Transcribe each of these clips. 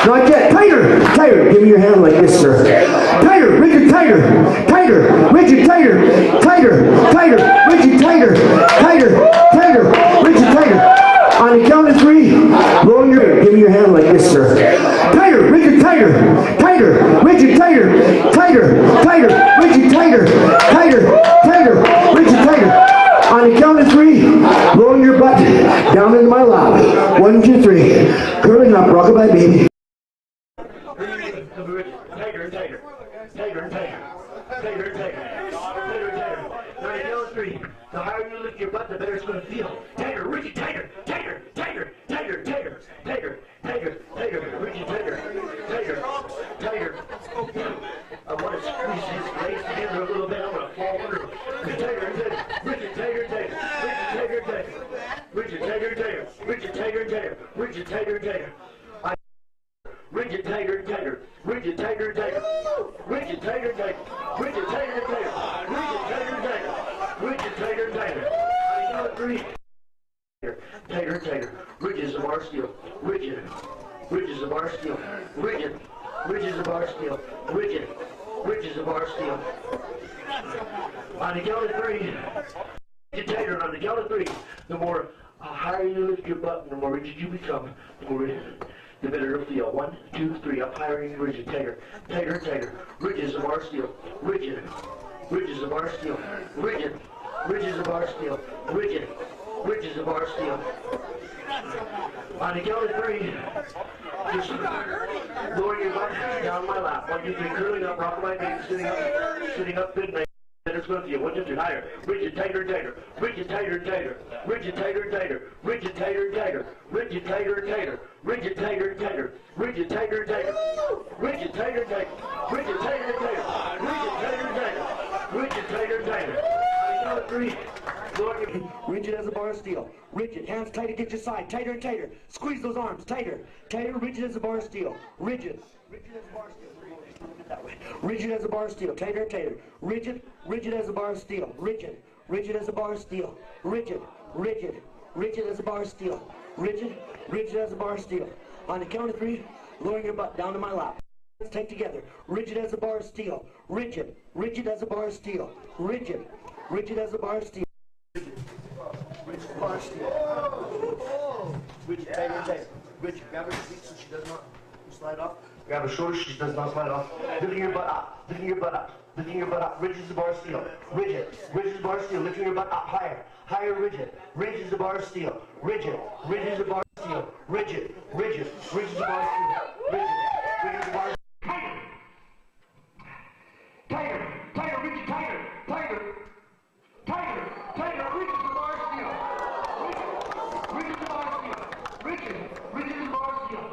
Not yet. Tighter. Tighter. Give me your hand like this, sir. Tighter. Rigid. Tighter. Tighter. Rigid. Tighter. Tighter. Tighter. Rigid. Tighter. Tighter. Tighter. Rigid. Tighter. On the count of 3, lower your. Give me your hand like this, sir. Tighter. Rigid. Tighter. Tighter. Rigid. Tighter. Tighter. Tighter. Rigid. Tighter. Tighter. Tighter. Rigid. Tighter. On the count of 3, lower your butt down into my lap. 1, 2, 3. Curling up, rockabye baby. Tighter, tighter. Tighter, tighter. Tighter, tighter. Tighter, tighter. On the count of 3, the higher you lift your butt, the better it's going to feel. Tighter, rigid, tighter, tighter, tighter, tighter, tighter, tighter, tighter, tighter, rigid, tighter, tighter, tighter. I want to squeeze his legs together a little bit. I'm going to fall through. Tighter, tighter, rigid, tighter, tighter, rigid, tighter, tighter, rigid, tighter, tighter, rigid, tighter, tighter, rigid, tighter, tighter. Rigid, tighter, tighter, rigid, tighter, tighter, rigid, tighter, tighter, rigid, tighter, tighter, rigid, tighter, tighter, rigid, tighter, tighter. On the count of 3. Tighter, tighter, rigid as a bar steel, rigid, rigid as a bar steel, rigid, rigid as a bar steel, rigid, rigid as a bar steel. On the count of 3, rigid, tighter. On the count of 3, the more higher you lift your butt, the more rigid you become, the more the better it'll feel. 1, 2, 3, up higher and rigid, tighter, tighter, tighter, rigid as a bar steel, rigid, rigid as a bar steel, rigid, rigid as a bar steel, rigid, rigid as a bar steel. On the count of 3, just lower your butt down my lap. 1, 2, 3, curling up, rocking my knees, sitting up, good night. Better it's going to feel. 1, 2, 3, higher, rigid, tighter, tighter, rigid, tighter, tighter, rigid, tighter, tighter, rigid, tighter, tighter, rigid, tighter, tighter, rigid, tighter, tighter, rigid, tighter, tighter, rigid, tighter, tighter, rigid, tighter, tighter, rigid, tighter, tighter, rigid, tighter, tighter. On the count of 3, lower your rigid as a bar of steel, rigid, hands tight against your side, tighter and tighter, squeeze those arms, tighter, tighter, rigid as a bar of steel, rigid, rigid as a bar of steel. That way. Rigid as a bar of steel, tighter and tighter. Rigid, rigid as a bar of steel. Rigid, rigid as a bar of steel. Rigid, rigid, rigid as a bar of steel. Rigid, rigid as a bar of steel. On the count of 3, lowering your butt down to my lap. Let's take together. Rigid as a bar of steel. Rigid, rigid as a bar of steel. Rigid, rigid as a bar of steel. Rigid bar of steel. Rigid, tighter and tighter. Rigid, grab her feet so she does not slide off. Grab her shoulders, she does not slide off. Lifting your butt up, lifting your butt up, lifting your butt up. Rigid as a bar of steel. Rigid, rigid as a bar of steel. Lifting your butt up higher, higher, rigid. Rigid as a bar of steel. Rigid, rigid as a bar of steel. Rigid, rigid, rigid as a bar of steel. Rigid, rigid as a bar of steel. Tighter, tighter, rigid, tighter, tighter, tighter, tighter, rigid as a bar of steel. Rigid, rigid as a bar of steel. Rigid, rigid as a bar of steel.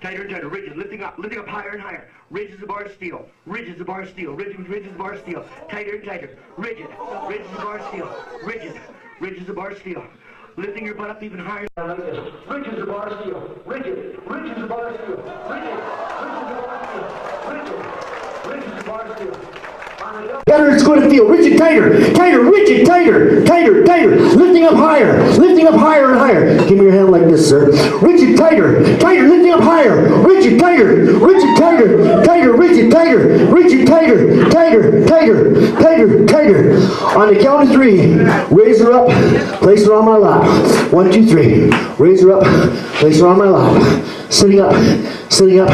Tighter and tighter, rigid, lifting up higher and higher. Rigid as a bar of steel, rigid as a bar of steel, rigid, rigid as a bar of steel. Tighter and tighter, rigid, rigid as a bar of steel, rigid, rigid as a bar of steel. Lifting your butt up even higher. Rigid as a bar of steel, rigid, rigid as a bar of steel, rigid, rigid as a bar of steel, rigid, rigid as a bar of steel. Better it's going to feel. Rigid, tighter, tighter, rigid, tighter, tighter, tighter. Lifting up higher and higher. Give me your hand like this, sir. Rigid, tighter, tighter, lifting up higher. Rigid, tighter, tighter, tighter, rigid, tighter, rigid, tighter, tighter, tighter, tighter, tighter. On the count of 3, raise her up, place her on my lap. 1, 2, 3. Raise her up, place her on my lap. Sitting up, sitting up.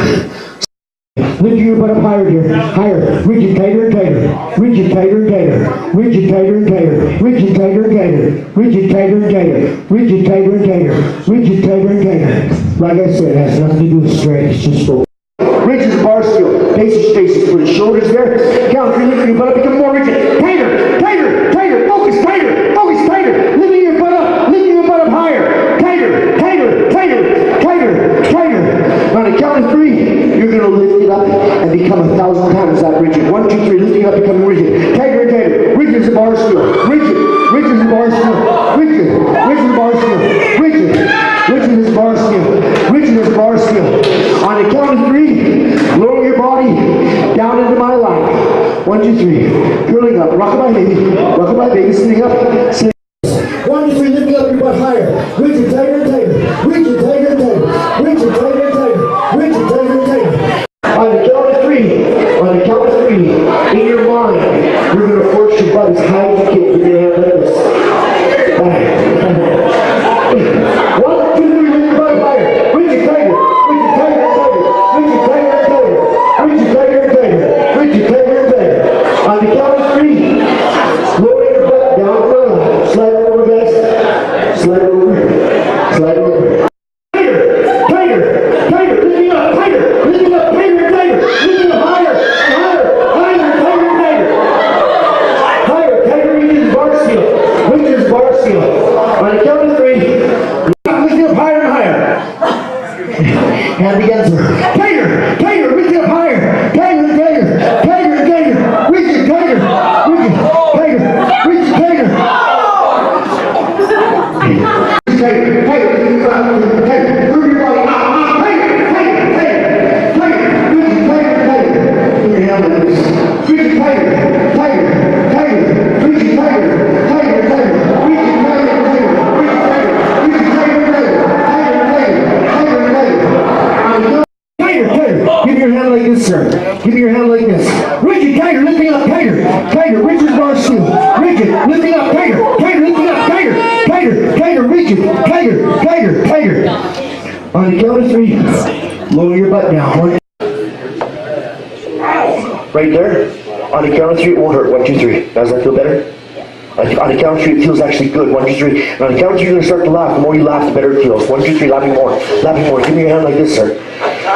Lift your butt up higher here, higher, rigid, tighter and tighter, rigid, tighter and tighter, rigid, tighter and tighter, rigid, tighter and tighter, rigid, tighter and tighter, rigid, tighter and tighter, rigid, tighter and tighter. Like I said, it has nothing to do with strength, it's just full. Rigid as a bar steel, paces, stasis, put his shoulders there, count 3, lifting your butt up, become more rigid, tighter, tighter, tighter, focus tighter, lifting your butt up higher, tighter, tighter, tighter, tighter, tighter. On the count of 3, you're going to lift it up and become 1,000 times that rigid. 1, 2, 3, lifting up, becoming rigid. Tighter and tighter. Rigid as a bar steel. Rigid. Rigid as a bar steel. Rigid. Rigid as a bar steel. Rigid. Rigid as a bar steel. Rigid as a bar steel. On the count of 3, lower your body down into my lap. 1, 2, 3. Curling sitting up. Rock my baby, sitting up. 1, 2, 3, lifting up your butt higher. Reach it tighter and tighter. Reach it tighter and tighter. Reach it tighter and tighter. Reach it tighter and tighter. On the count of 3, in your mind, you're going to force your butt as high as you can. You're going to have like this. 1, 2, 3, lift your butt higher. Reach it tighter. Reach it tighter and tighter. Reach it tighter and tighter. Reach it tighter and tighter. Reach it tighter and tighter. On the count of 3, lower your butt down the line. Slide it over, guys. Slide it over. Slide it over. Tighter, tighter, tighter. Lifting up, tighter. Lifting up, tighter and tighter. Lifting up higher and higher. Higher, tighter and tighter. Higher, tighter. Reaches bar seal. Reaches bar seal. On the count of 3, lifting up higher and higher. Hand the answer. Tighter, tighter. Lifting up higher. Tighter and tighter. Tighter and tighter. Reach it tighter. Reach it tighter. Reach it tighter. Tighter, tighter, tighter, move your body, tighter, tighter, tighter, tighter, reach it tighter, tighter, put your hand like this, reach it tighter, tighter, tighter, reach it tighter, tighter, tighter, reach it tighter, tighter, reach it tighter, reach it tighter, tighter, tighter, tighter, tighter, tighter, tighter, give your hand like this, sir, give your hand like this, reach it tighter, lifting up tighter, tighter, reach your bar seal, reach it, lifting up tighter, tighter, lifting up tighter, tighter, tighter, reach it, tighter, tighter, tighter. On the count of 3, lower your butt down. Right there. On the count of 3, it won't hurt. 1, 2, 3. Does that feel better? On the count of 3, it feels actually good. 1, 2, 3. And on the count of 3, you're going to start to laugh. The more you laugh, the better it feels. 1, 2, 3. Laughing more. Laughing more. Give me your hand like this, sir.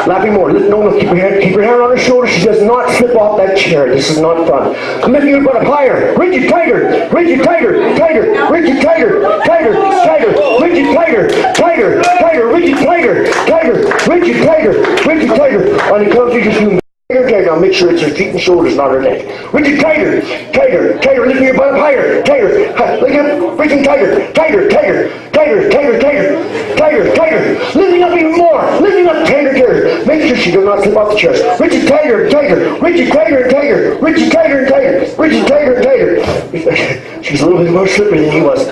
Laughing more. No, keep your hand on her shoulder. She does not slip off that chair. This is not fun. I'm lifting your butt up higher. Reach it tighter. Reach it tighter. Tighter. Reach it tighter. Tighter. Tighter. Reach it tighter. Tighter. Tighter. Reach it tighter. Tighter. Reach it tighter. Reach it tighter. On the count of 3, just do tighter. Now make sure it's her feet and shoulders, not her neck. Reach it tighter. Tighter. Tighter. Lifting your butt up higher. Tighter. Look at it. Reaching tighter. Tighter. Tighter. Tighter. Tighter. Tighter. Tighter. Tighter. Lifting up even more. Lifting up tighter. Tighter. Make sure she does not slip off the chest. Reach it tighter. Tighter. Reach it tighter and tighter. Reach it tighter and tighter. Reach it tighter and tighter. She's a little bit more slippery than he was.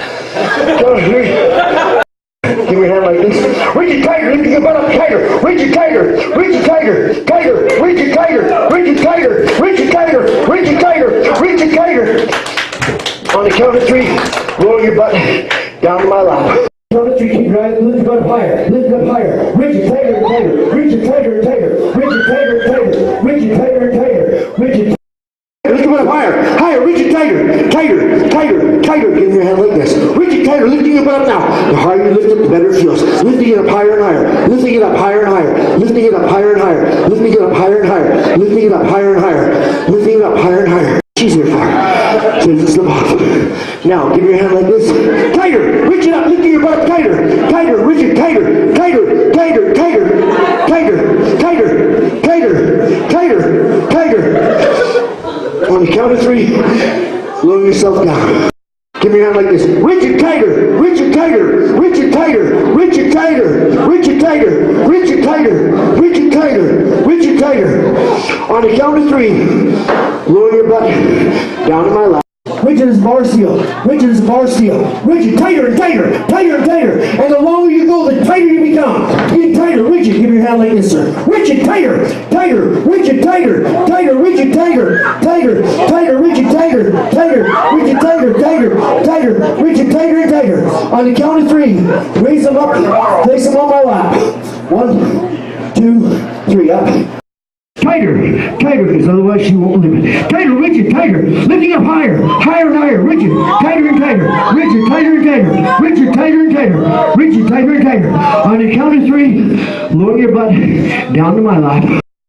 Give me your hand like this. Reach it tighter, lifting your butt up tighter. Reach it tighter, reach it tighter, tighter, reach it tighter, reach it tighter, reach it tighter, reach it tighter, reach it tighter. On the count of 3, roll your butt down to my lap. Count of 3, keep rising, lift your butt up higher, lift it up higher, reach it tighter and tighter, reach it tighter and tighter, reach it tighter and tighter, reach it tighter and tighter, reach it tighter. Lift your butt up higher, higher, reach it tighter, tighter, tighter, tighter. Give me your hand like this. Reach it tighter, lifting your butt up now. The higher you lift it, the better it feels. Lifting it up higher and higher, lifting it up higher and higher, lifting it up higher and higher, lifting it up higher and higher, lifting it up higher and higher, lifting it up higher and higher. She's here for. So this is the bottom. Now, give me your hand like this. Tighter, reach it up, lifting your butt up tighter, tighter, reach it tighter, tighter, tighter, tighter, tighter, tighter, tighter, tighter, tighter. On the count of 3, lower yourself down. Give me your hand like this. Reach it tighter, reach it tighter, reach it tighter, reach it tighter, reach it tighter, reach it tighter, reach it tighter, reach it tighter. On the count of 3, lower your butt down to my lap. Reach it as bar seal, reach it as bar seal, reach it tighter and tighter, tighter and tighter, and the longer you go, the tighter you become. Get tighter, reach it, give me your hand like this, sir. Reach it tighter, tighter, reach it tighter, tighter, reach it tighter, tighter, tighter, reach it tighter, tighter, reach it tighter, tighter, tighter, reach it tighter and tighter. On the count of 3, raise them up, place them on my lap. 1, 2, 3, up. Tighter, tighter, because otherwise she won't live it. Tighter, reach it, tighter, lifting up higher, higher and higher, reach it, tighter and tighter, reach it, tighter and tighter, reach it, tighter and tighter, reach it, tighter and tighter. On the count of 3, lower your butt down to my lap.